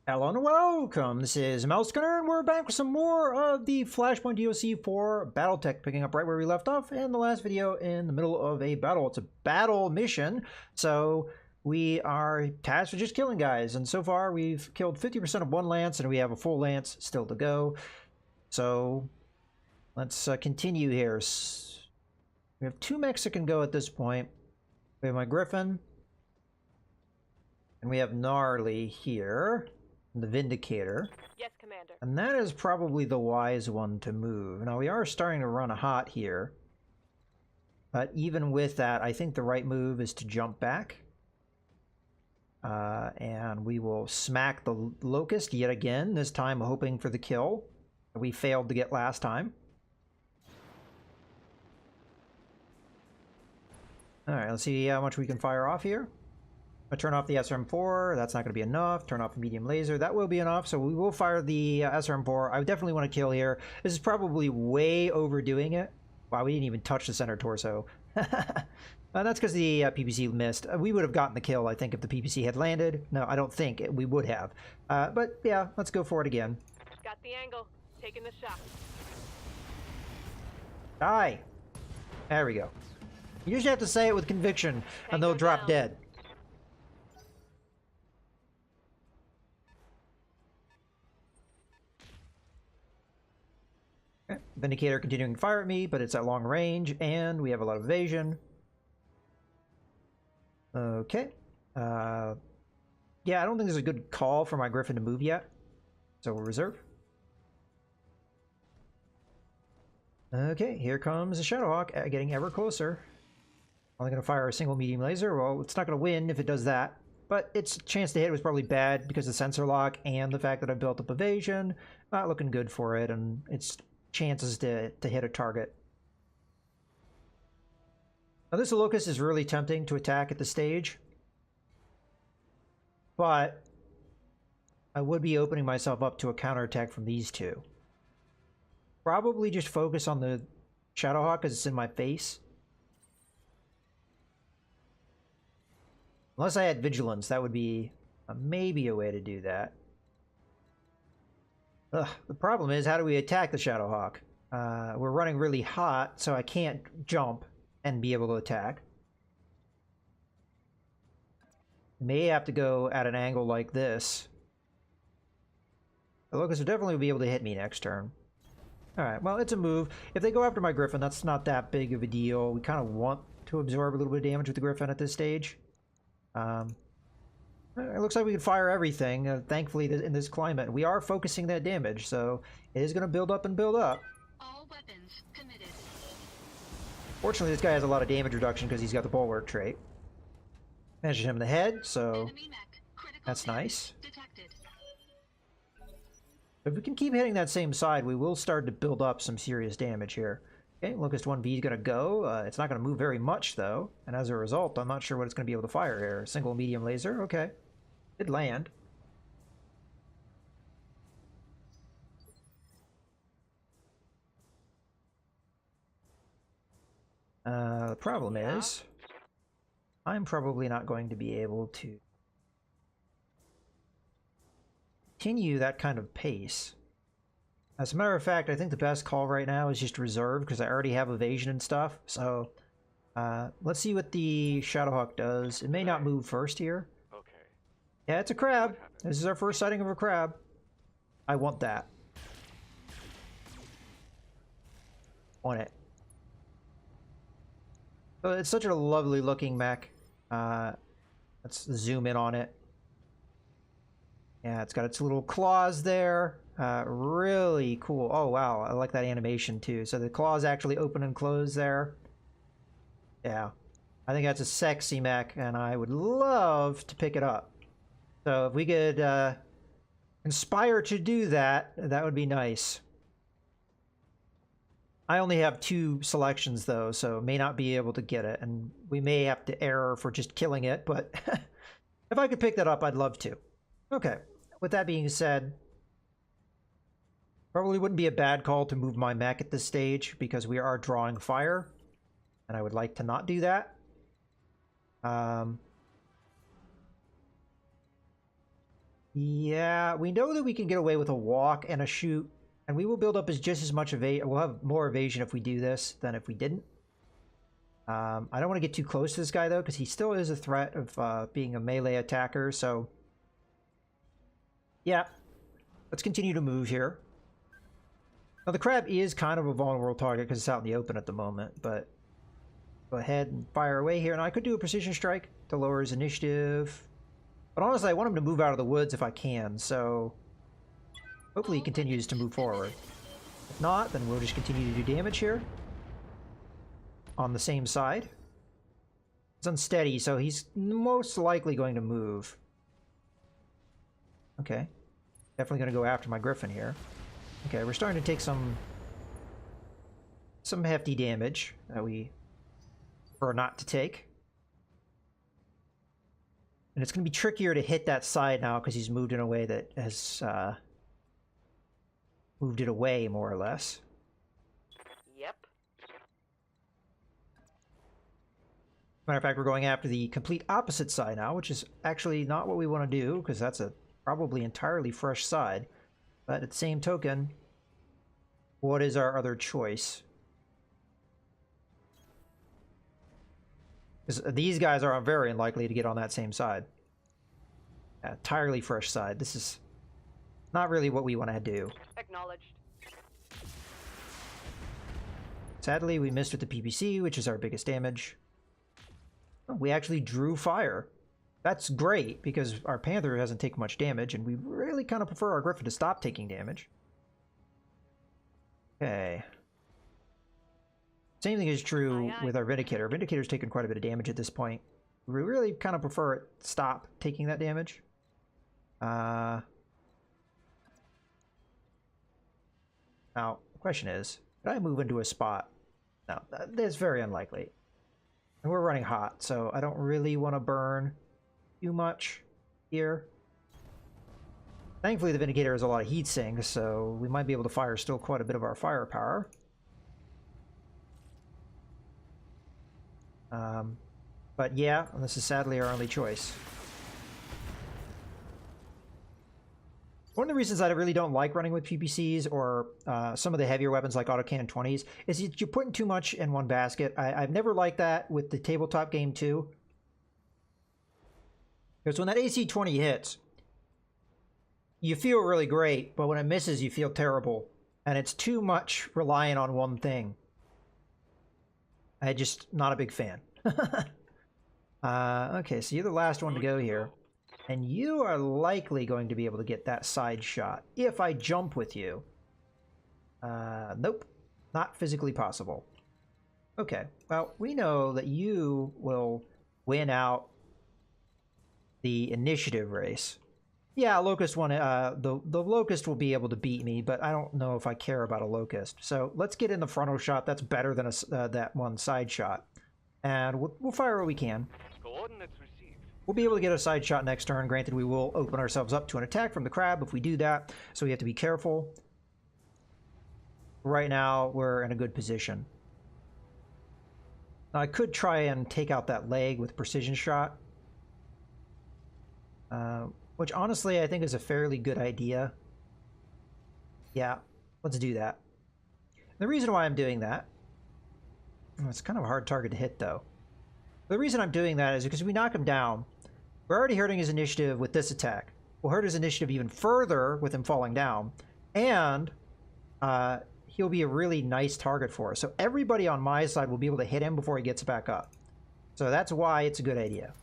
Hello and welcome, this is Mousegunner, and we're back with some more of the Flashpoint DLC for BattleTech, picking up right where we left off in the last video in the middle of a battle. It's a battle mission, so we are tasked with just killing guys, and so far we've killed 50% of one lance, and we have a full lance still to go. So let's continue here. We have 2 mechs that can go at this point. We have my Griffin, and we have Gnarly here. The Vindicator. Yes, Commander. And that is probably the wise one to move. Now, we are starting to run hot here. But even with that, I think the right move is to jump back. And we will smack the Locust yet again, this time hoping for the kill that we failed to get last time. Alright, let's see how much we can fire off here. I turn off the SRM4, that's not going to be enough. Turn off the medium laser, that will be enough. So we will fire the SRM4. I definitely want to kill here. This is probably way overdoing it. Wow, we didn't even touch the center torso. That's because the PPC missed. We would have gotten the kill, I think, if the PPC had landed. No, I don't think we would have. But yeah, let's go for it again. Got the angle. Taking the shot. Die! There we go. You just have to say it with conviction, and they'll drop dead. Vindicator continuing to fire at me, but it's at long range, and we have a lot of evasion. Okay. Yeah, I don't think there's a good call for my Griffin to move yet, so we'll reserve. Okay, here comes the Shadowhawk, getting ever closer. Only going to fire a single medium laser. Well, it's not going to win if it does that, but its chance to hit was probably bad because of the sensor lock and the fact that I built up evasion. Not looking good for it, and it's chances to hit a target. Now this Locust is really tempting to attack at this stage, but I would be opening myself up to a counterattack from these two. Probably just focus on the Shadowhawk because it's in my face. Unless I had Vigilance, that would be maybe a way to do that. The problem is, how do we attack the Shadowhawk? We're running really hot, so I can't jump and be able to attack. May have to go at an angle like this. The Locust will definitely be able to hit me next turn. Alright, well, it's a move. If they go after my Griffin, that's not that big of a deal. We kind of want to absorb a little bit of damage with the Griffin at this stage. It looks like we can fire everything, thankfully, in this climate. We are focusing that damage, so it is going to build up and build up. All weapons committed. Fortunately, this guy has a lot of damage reduction because he's got the bulwark trait. Measured him in the head, so that's nice. Detected. If we can keep hitting that same side, we will start to build up some serious damage here. Okay, Locust 1V is going to go. It's not going to move very much, though. And as a result, I'm not sure what it's going to be able to fire here. Single medium laser, okay. Did land. The problem is, I'm probably not going to be able to continue that kind of pace. As a matter of fact, I think the best call right now is just reserve because I already have evasion and stuff. So let's see what the Shadowhawk does. It may not move first here. Okay. Yeah, it's a crab. This is our first sighting of a crab. I want that. Want it. So it's such a lovely looking mech. Let's zoom in on it. Yeah, it's got its little claws there. Really cool. Oh, wow. I like that animation, too. So the claws actually open and close there. Yeah. I think that's a sexy mech, and I would love to pick it up. So if we could inspire to do that, that would be nice. I only have 2 selections, though, so may not be able to get it. And we may have to error for just killing it, but if I could pick that up, I'd love to. Okay. With that being said, probably wouldn't be a bad call to move my mech at this stage because we are drawing fire, and I would like to not do that. Yeah, we know that we can get away with a walk and a shoot, and we will build up just as much evasion. We'll have more evasion if we do this than if we didn't. I don't want to get too close to this guy, though, because he still is a threat of being a melee attacker, so... Yeah, let's continue to move here. Now, the crab is kind of a vulnerable target because it's out in the open at the moment, but... Go ahead and fire away here, and I could do a precision strike to lower his initiative. But honestly, I want him to move out of the woods if I can, so... Hopefully he continues to move forward. If not, then we'll just continue to do damage here. On the same side. It's unsteady, so he's most likely going to move. Okay. Definitely going to go after my griffin here. Okay, we're starting to take some hefty damage that we prefer not to take. And it's going to be trickier to hit that side now because he's moved in a way that has moved it away, more or less. Yep. Matter of fact, we're going after the complete opposite side now, which is actually not what we want to do because that's a probably entirely fresh side. But at the same token, what is our other choice? Because these guys are very unlikely to get on that same side. Entirely fresh side. This is not really what we want to do. Acknowledged. Sadly, we missed with the PPC, which is our biggest damage. Oh, we actually drew fire. That's great, because our Panther hasn't taken much damage, and we really kind of prefer our Griffin to stop taking damage. Okay. Same thing is true with our Vindicator. Vindicator's taken quite a bit of damage at this point. We really kind of prefer it stop taking that damage. Now, the question is, could I move into a spot? No, that's very unlikely. And we're running hot, so I don't really want to burn too much here. Thankfully, the Vindicator has a lot of heat sinks, so we might be able to fire still quite a bit of our firepower. But yeah, this is sadly our only choice. One of the reasons I really don't like running with PPCs or some of the heavier weapons like autocannon 20s is that you're putting too much in one basket. I've never liked that with the tabletop game too. Because when that AC-20 hits, you feel really great, but when it misses, you feel terrible. And it's too much relying on one thing. I'm just not a big fan. Okay, so you're the last one to go here. And you are likely going to be able to get that side shot if I jump with you. Nope. Not physically possible. Okay, well, we know that you will win out the initiative race. Yeah, Locust won. The Locust will be able to beat me, but I don't know if I care about a Locust. So let's get in the frontal shot. That's better than that one side shot. And we'll fire what we can. Coordinates received. We'll be able to get a side shot next turn. Granted, we will open ourselves up to an attack from the crab if we do that, so we have to be careful. Right now, we're in a good position. Now, I could try and take out that leg with precision shot. Which honestly I think is a fairly good idea. Yeah, let's do that. The reason why I'm doing that, it's kind of a hard target to hit though. The reason I'm doing that is because if we knock him down, we're already hurting his initiative with this attack. We'll hurt his initiative even further with him falling down, and he'll be a really nice target for us. So everybody on my side will be able to hit him before he gets back up. So that's why it's a good idea.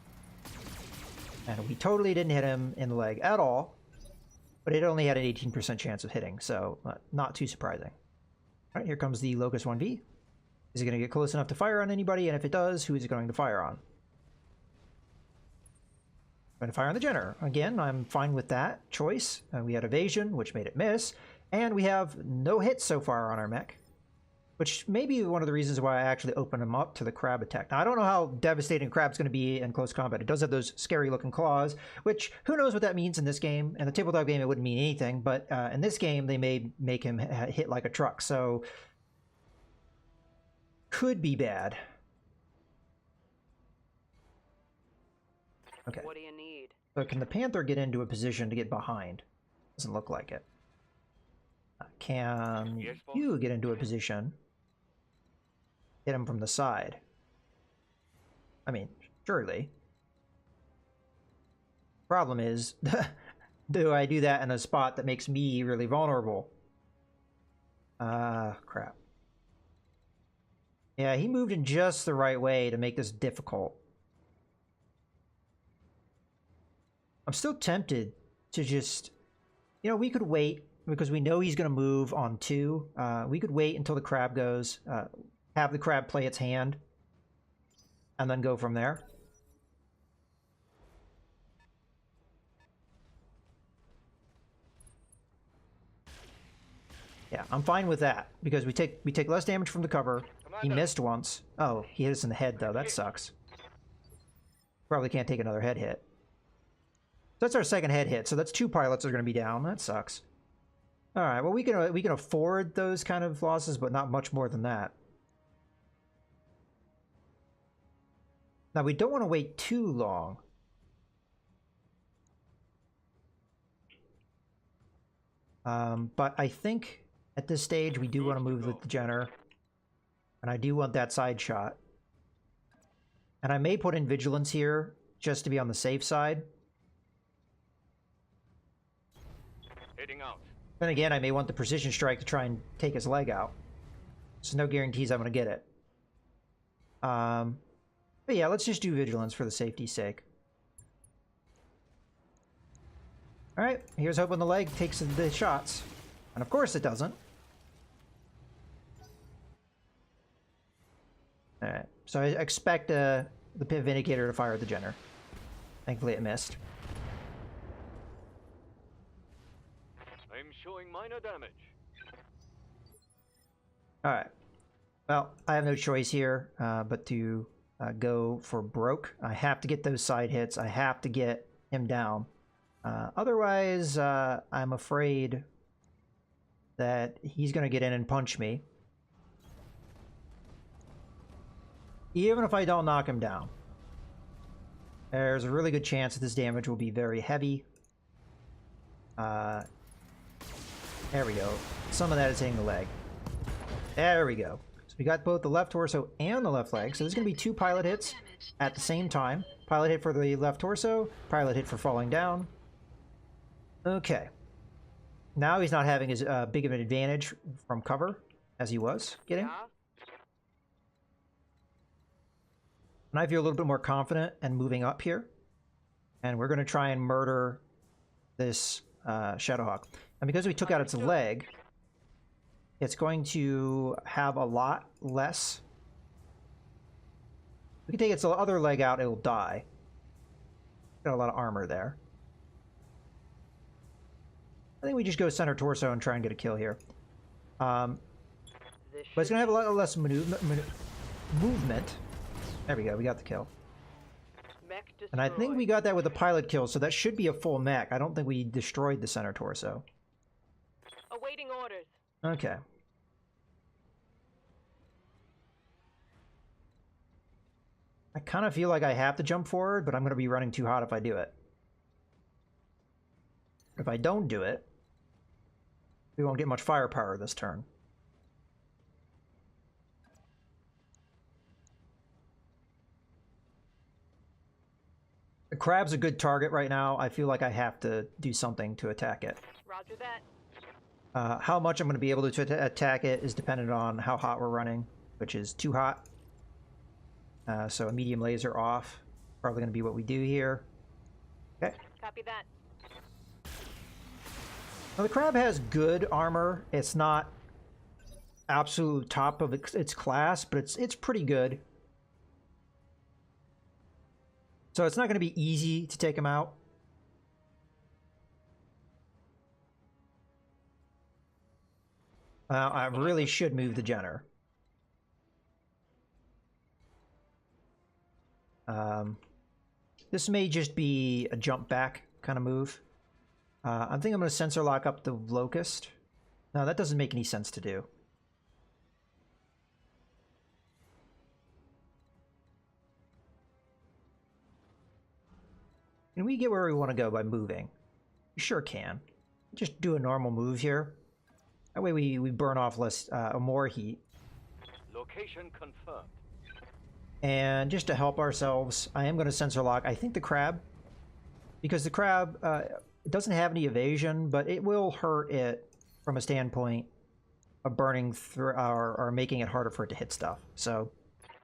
And we totally didn't hit him in the leg at all, but it only had an 18% chance of hitting, so not too surprising. All right, here comes the Locust 1V. Is it going to get close enough to fire on anybody? And if it does, who is it going to fire on? Going to fire on the Jenner. Again, I'm fine with that choice. We had evasion, which made it miss, and we have no hits so far on our mech, which may be one of the reasons why I actually opened him up to the crab attack. Now, I don't know how devastating crab's going to be in close combat. It does have those scary-looking claws, which who knows what that means in this game. In the tabletop game, it wouldn't mean anything, but in this game, they may make him hit like a truck, so could be bad. Okay. What do you need? So can the Panther get into a position to get behind? Doesn't look like it. Can you get into a position? Hit him from the side. I mean, surely. Problem is, do I do that in a spot that makes me really vulnerable? Crap. Yeah, he moved in just the right way to make this difficult. I'm still tempted to just, you know, we could wait because we know he's going to move on 2. We could wait until the crab goes, have the crab play its hand, and then go from there. Yeah, I'm fine with that because we take less damage from the cover. He missed once. Oh, he hit us in the head though. That sucks. Probably can't take another head hit. So that's our second head hit. So that's 2 pilots that are going to be down. That sucks. All right. Well, we can afford those kind of losses, but not much more than that. Now we don't want to wait too long. But I think at this stage we do want to move with the Jenner, and I do want that side shot. And I may put in vigilance here just to be on the safe side. Heading out. Then again, I may want the precision strike to try and take his leg out. So no guarantees I'm going to get it. But yeah, let's just do vigilance for the safety's sake. Alright, here's hoping the leg takes the shots. And of course it doesn't. Alright, so I expect the Pit Vindicator to fire at the Jenner. Thankfully it missed. I'm showing minor damage. Alright. Well, I have no choice here but to go for broke. I have to get those side hits. I have to get him down. Otherwise, I'm afraid that he's going to get in and punch me. Even if I don't knock him down. There's a really good chance that this damage will be very heavy. There we go. Some of that is hitting the leg. There we go. So we got both the left torso and the left leg. So there's going to be 2 pilot hits at the same time. Pilot hit for the left torso, pilot hit for falling down. Okay. Now he's not having as big of an advantage from cover as he was getting. Yeah. And I feel a little bit more confident and moving up here. And we're going to try and murder this Shadowhawk. And because we took out its leg, it's going to have a lot less. We can take its other leg out, it'll die. Got a lot of armor there. I think we just go center torso and try and get a kill here. But it's going to have a lot less movement. There we go, we got the kill. And I think we got that with a pilot kill, so that should be a full mech. I don't think we destroyed the center torso. Awaiting orders. Okay. I kind of feel like I have to jump forward, but I'm going to be running too hot if I do it. If I don't do it, we won't get much firepower this turn. The crab's a good target right now. I feel like I have to do something to attack it. Roger that. How much I'm going to be able to attack it is dependent on how hot we're running, which is too hot. So a medium laser off. Probably going to be what we do here. Okay. Copy that. Now the crab has good armor. It's not absolute top of its class, but it's pretty good. So it's not going to be easy to take him out. I really should move the Jenner. This may just be a jump back kind of move. I think I'm going to sensor lock up the Locust. No, that doesn't make any sense to do. Can we get where we want to go by moving? We sure can. Just do a normal move here. That way we burn off less, more heat. Location confirmed. And just to help ourselves, I am going to sensor lock, I think, the crab. Because the crab doesn't have any evasion, but it will hurt it from a standpoint of burning through or making it harder for it to hit stuff. So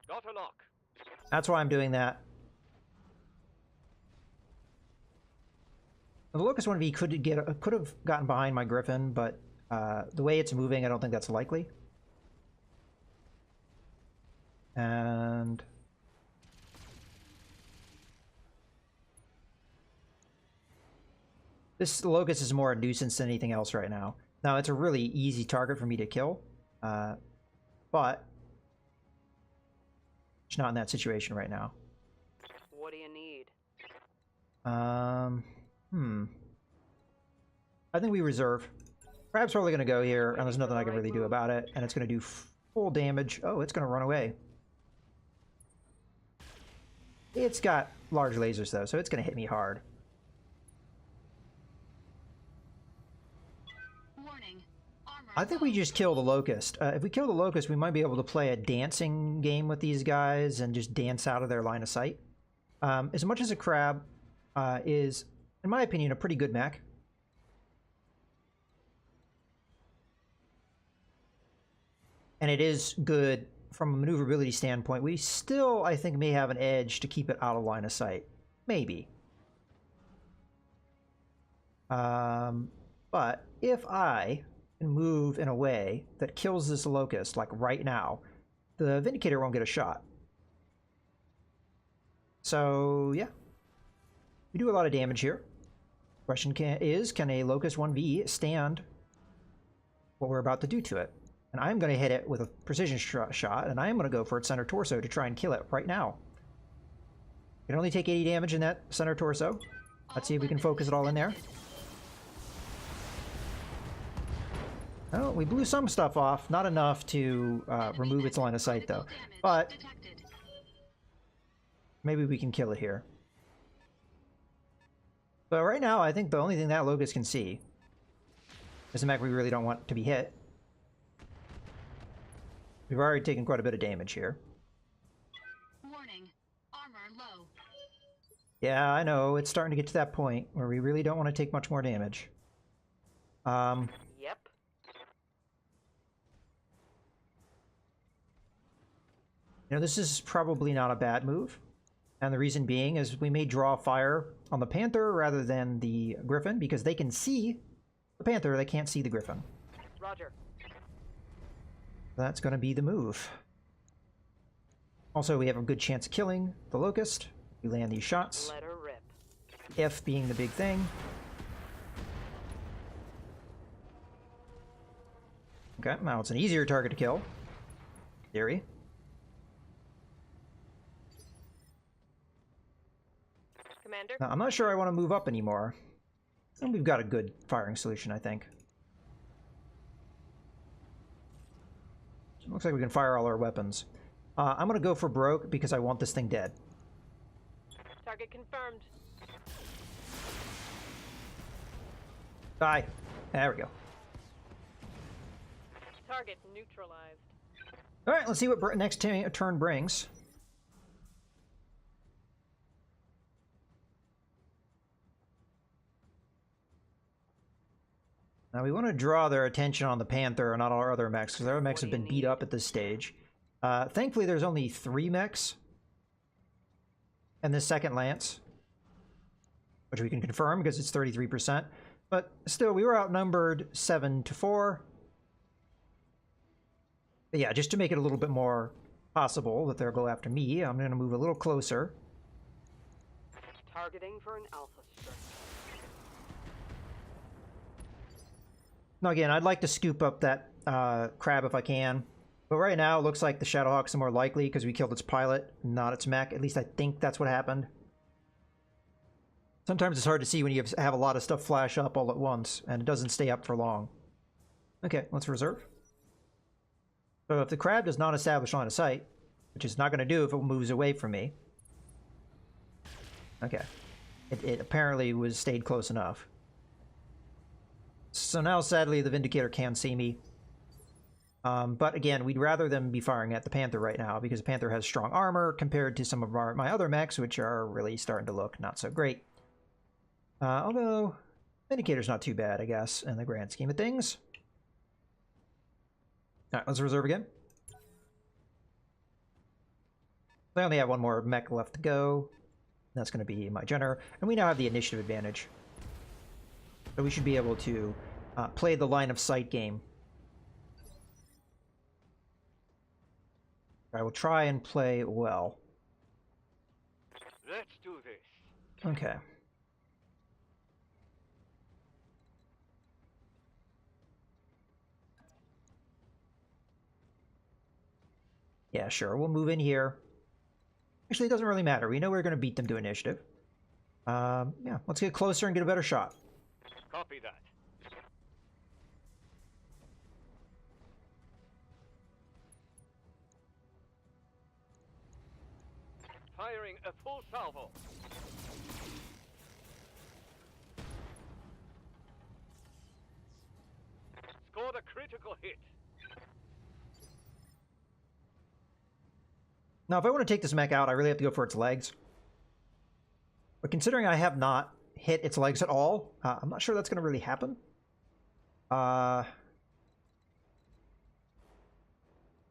Got a lock. that's why I'm doing that. The Locust 1V could have gotten behind my Griffin, but the way it's moving, I don't think that's likely. And this Locust is more a nuisance than anything else right now. Now, it's a really easy target for me to kill, but it's not in that situation right now. What do you need? I think we reserve. Crab's probably going to go here, and there's nothing I can really do about it, and it's going to do full damage. Oh, it's going to run away. It's got large lasers, though, so it's going to hit me hard. I think we just kill the Locust. If we kill the Locust, we might be able to play a dancing game with these guys and just dance out of their line of sight. As much as a crab is, in my opinion, a pretty good mech. And it is good from a maneuverability standpoint. We still, I think, may have an edge to keep it out of line of sight. Maybe. But if I can move in a way that kills this Locust, like right now, the Vindicator won't get a shot. So, yeah. We do a lot of damage here. Question is, can a Locust 1V stand what we're about to do to it? And I'm going to hit it with a precision shot, and I'm going to go for its center torso to try and kill it right now. It can only take 80 damage in that center torso. Let's see if we can focus it all in there. Oh, we blew some stuff off. Not enough to remove its line of sight, though. But maybe we can kill it here. But right now, I think the only thing that Locust can see is the mech we really don't want to be hit. We've already taken quite a bit of damage here. Warning, armor low. Yeah, I know. It's starting to get to that point where we really don't want to take much more damage. Yep. You know, this is probably not a bad move. And the reason being is we may draw fire on the Panther rather than the Griffin, because they can see the Panther, they can't see the Griffin. Roger. That's going to be the move. Also, we have a good chance of killing the Locust. We land these shots. Let her rip. F being the big thing. Okay, now it's an easier target to kill. Theory. Commander? Now, I'm not sure I want to move up anymore. And we've got a good firing solution, I think. Looks like we can fire all our weapons. I'm going to go for broke because I want this thing dead. Target confirmed. Die. There we go. Target neutralized. All right, let's see what next turn brings. Now we want to draw their attention on the Panther and not our other mechs, because our other mechs have been beat up at this stage. Thankfully, there's only 3 mechs and this second Lance, which we can confirm because it's 33%. But still, we were outnumbered 7-4. But yeah, just to make it a little bit more possible that they'll go after me, I'm going to move a little closer. Targeting for an alpha strike. Now again, I'd like to scoop up that crab if I can. But right now, it looks like the Shadowhawk's more likely because we killed its pilot, not its mech. At least I think that's what happened. Sometimes it's hard to see when you have a lot of stuff flash up all at once, and it doesn't stay up for long. Okay, let's reserve. So if the crab does not establish line of sight, which it's not going to do if it moves away from me. Okay. It apparently stayed close enough. So now, sadly, the Vindicator can see me. But again, we'd rather them be firing at the Panther right now because the Panther has strong armor compared to some of my other mechs, which are really starting to look not so great. Although, Vindicator's not too bad, I guess, in the grand scheme of things. Alright, let's reserve again. I only have one more mech left to go. That's going to be my Jenner. And we now have the initiative advantage. So we should be able to play the line of sight game. I will try and play well. Let's do this. Okay. Yeah, sure. We'll move in here. Actually, it doesn't really matter. We know we're going to beat them to initiative. Yeah, let's get closer and get a better shot. Copy that. Firing a full salvo. Scored a critical hit. Now, if I want to take this mech out, I really have to go for its legs. But considering I have not hit its legs at all, I'm not sure that's going to really happen. I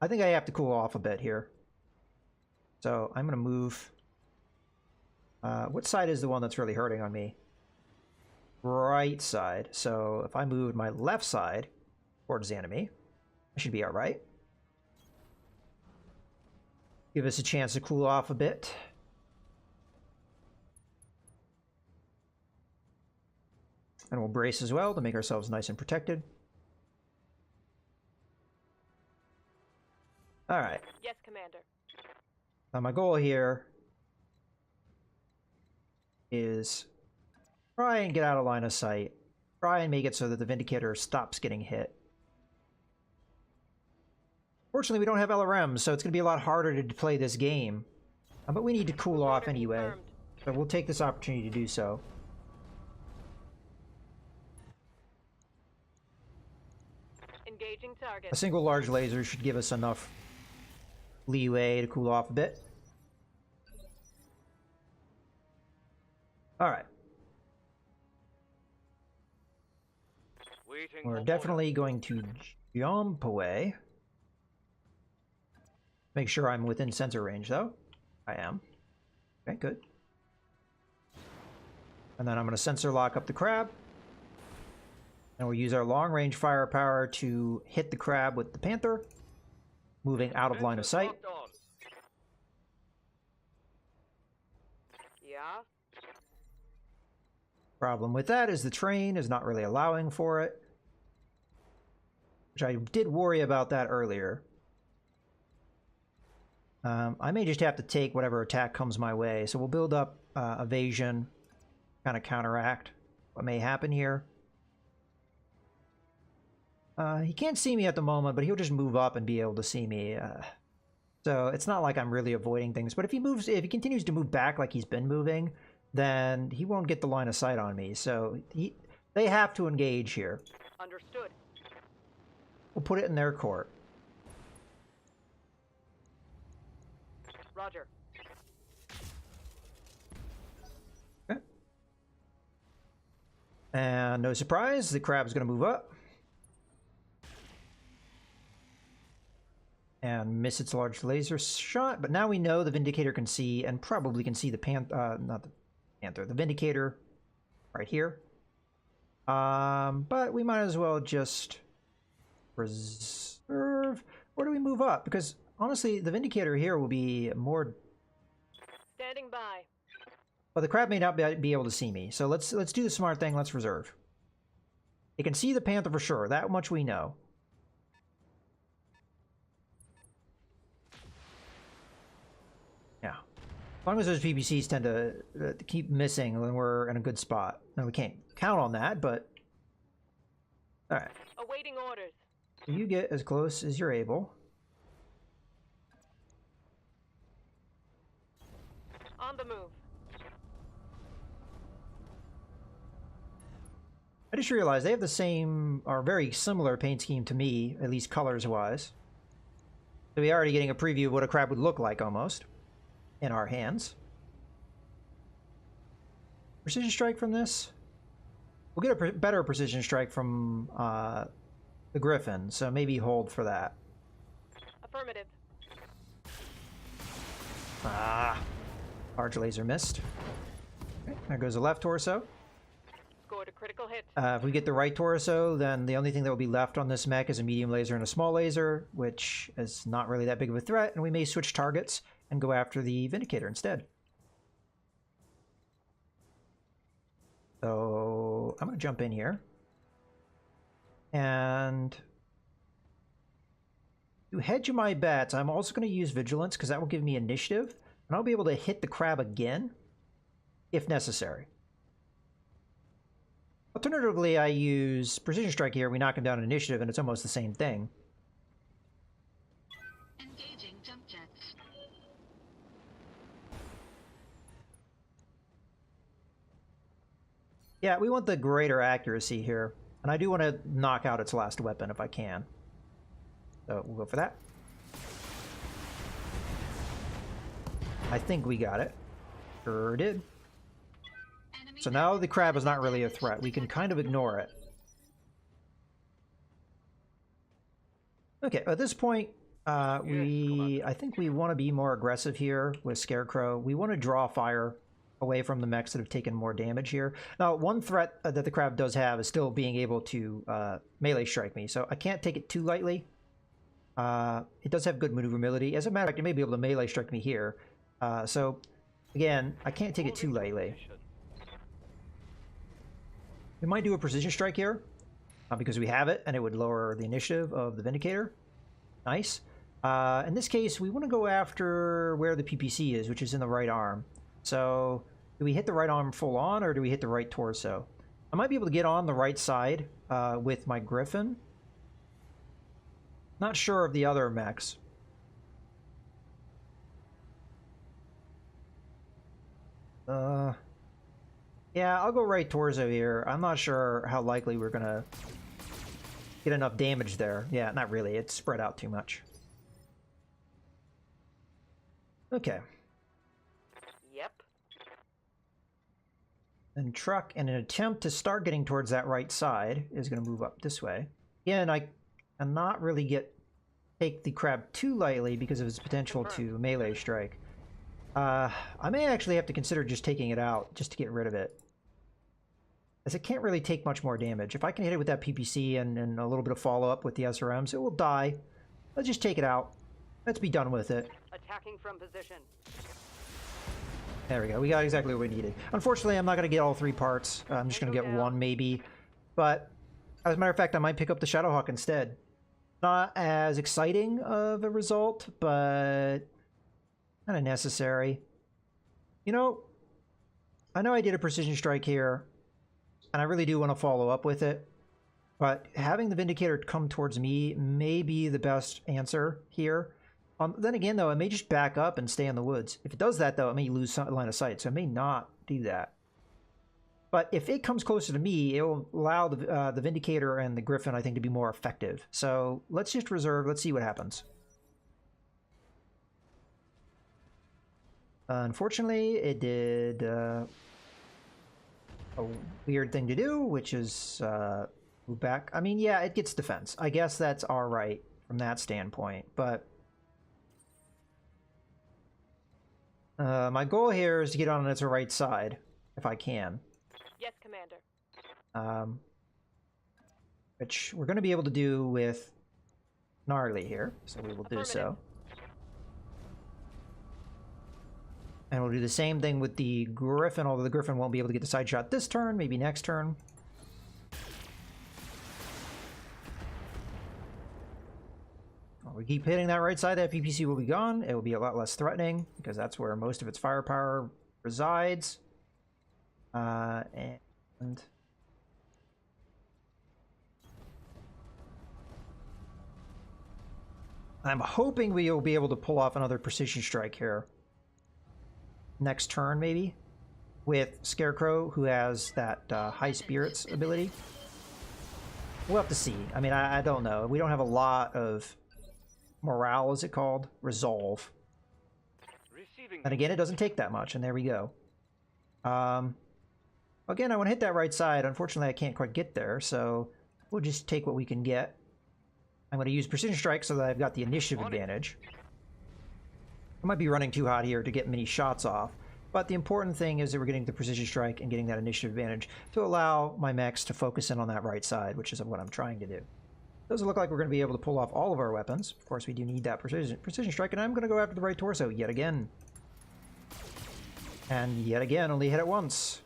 think I have to cool off a bit here. So I'm going to move. What side is the one that's really hurting on me? Right side. So if I move my left side towards the enemy, I should be all right. Give us a chance to cool off a bit. And we'll brace as well to make ourselves nice and protected. All right. Yes, Commander. Now my goal here is try and get out of line of sight. Try and make it so that the Vindicator stops getting hit. Fortunately, we don't have LRMs, so it's going to be a lot harder to play this game. But we need to cool off anyway. Confirmed. So we'll take this opportunity to do so. Engaging target. A single large laser should give us enough leeway to cool off a bit. Alright. Waiting We're for definitely going to jump away. Make sure I'm within sensor range, though. I am. Okay, good. And then I'm going to sensor lock up the crab. And we'll use our long-range firepower to hit the crab with the Panther, moving out of line of sight. Locked on. Yeah. Problem with that is the train is not really allowing for it. Which I did worry about that earlier. I may just have to take whatever attack comes my way. So we'll build up evasion, kind of counteract what may happen here. He can't see me at the moment, but he'll just move up and be able to see me. So it's not like I'm really avoiding things. But if he continues to move back like he's been moving, then he won't get the line of sight on me. So they have to engage here. Understood. We'll put it in their court. Roger. Okay. And no surprise, the crab's going to move up. And miss its large laser shot. But now we know the Vindicator can see, and probably can see the not the Panther, the Vindicator right here. But we might as well just reserve. Where do we move up? Because honestly, the Vindicator here will be more. Standing by. Well, the crab may not be able to see me, so let's do the smart thing. Let's reserve. It can see the Panther for sure. That much we know. Yeah. As long as those PPCs tend to keep missing, then we're in a good spot. Now, we can't count on that, but... Alright. Awaiting orders. You get as close as you're able. On the move. I just realized they have the same, or very similar paint scheme to me, at least colors-wise. So we're already getting a preview of what a crab would look like, almost, in our hands. Precision strike from this? We'll get a better precision strike from the Griffin, so maybe hold for that. Affirmative. Ah, large laser missed. Okay, there goes the left torso. Scored a critical hit. If we get the right torso, then the only thing that will be left on this mech is a medium laser and a small laser, which is not really that big of a threat, and we may switch targets and go after the Vindicator instead. So I'm going to jump in here. And to hedge my bets, I'm also going to use Vigilance because that will give me initiative. And I'll be able to hit the crab again if necessary. Alternatively, I use Precision Strike here. We knock him down in initiative and it's almost the same thing. Engaging jump jets. Yeah, we want the greater accuracy here. And I do want to knock out its last weapon if I can. So we'll go for that. I think we got it. Sure did. Enemy So now the crab is not really a threat. We can kind of ignore it. Okay, at this point, I think we want to be more aggressive here with Scarecrow. We want to draw fire away from the mechs that have taken more damage here. Now, one threat that the crab does have is still being able to melee strike me, so I can't take it too lightly. It does have good maneuverability. As a matter of fact, it may be able to melee strike me here. So, again, I can't take it too lightly. We might do a precision strike here, because we have it, and it would lower the initiative of the Vindicator. Nice. In this case, we want to go after where the PPC is, which is in the right arm. So, do we hit the right arm full on, or do we hit the right torso? I might be able to get on the right side with my Griffin. Not sure of the other mechs. Yeah, I'll go right torso here. I'm not sure how likely we're gonna get enough damage there. Yeah, not really. It's spread out too much. Okay. Yep. And truck, in an attempt to start getting towards that right side, is going to move up this way. Again, I cannot really take the crab too lightly because of its potential to melee strike. I may actually have to consider just taking it out, just to get rid of it. As it can't really take much more damage. If I can hit it with that PPC and a little bit of follow-up with the SRMs, it will die. Let's just take it out. Let's be done with it. Attacking from position. There we go. We got exactly what we needed. Unfortunately, I'm not going to get all three parts. I'm just going to get one, maybe. But, as a matter of fact, I might pick up the Shadowhawk instead. Not as exciting of a result, but kind of necessary. You know I did a precision strike here, and I really do want to follow up with it. But having the Vindicator come towards me may be the best answer here. Then again, though, it may just back up and stay in the woods. If it does that, though, it may lose line of sight, so it may not do that. But if it comes closer to me, it will allow the Vindicator and the Griffin, I think, to be more effective. So let's just reserve. Let's see what happens. Unfortunately, it did a weird thing to do, which is move back. I mean, yeah, it gets defense. I guess that's all right from that standpoint, but my goal here is to get on its right side, if I can. Yes, Commander. Which we're going to be able to do with Gnarly here, so we will do so. And we'll do the same thing with the Griffin, although the Griffin won't be able to get the side shot this turn, maybe next turn. We keep hitting that right side, that PPC will be gone. It will be a lot less threatening, because that's where most of its firepower resides. And I'm hoping we will be able to pull off another precision strike here. Next turn, maybe, with Scarecrow, who has that high spirits ability. We'll have to see. I mean, I don't know. We don't have a lot of morale, is it called? Resolve. Receiving. And again, it doesn't take that much, and there we go. Again, I want to hit that right side. Unfortunately, I can't quite get there, so we'll just take what we can get. I'm going to use Precision Strike so that I've got the initiative advantage. I might be running too hot here to get many shots off, but the important thing is that we're getting the Precision Strike and getting that initiative advantage to allow my mechs to focus in on that right side, which is what I'm trying to do. Doesn't look like we're going to be able to pull off all of our weapons. Of course, we do need that Precision Strike, and I'm going to go after the right torso yet again. And yet again, only hit it once.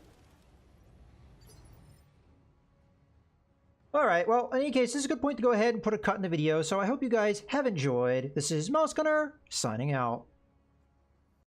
Alright, well, in any case, this is a good point to go ahead and put a cut in the video, so I hope you guys have enjoyed. This is Mouse Gunner, signing out.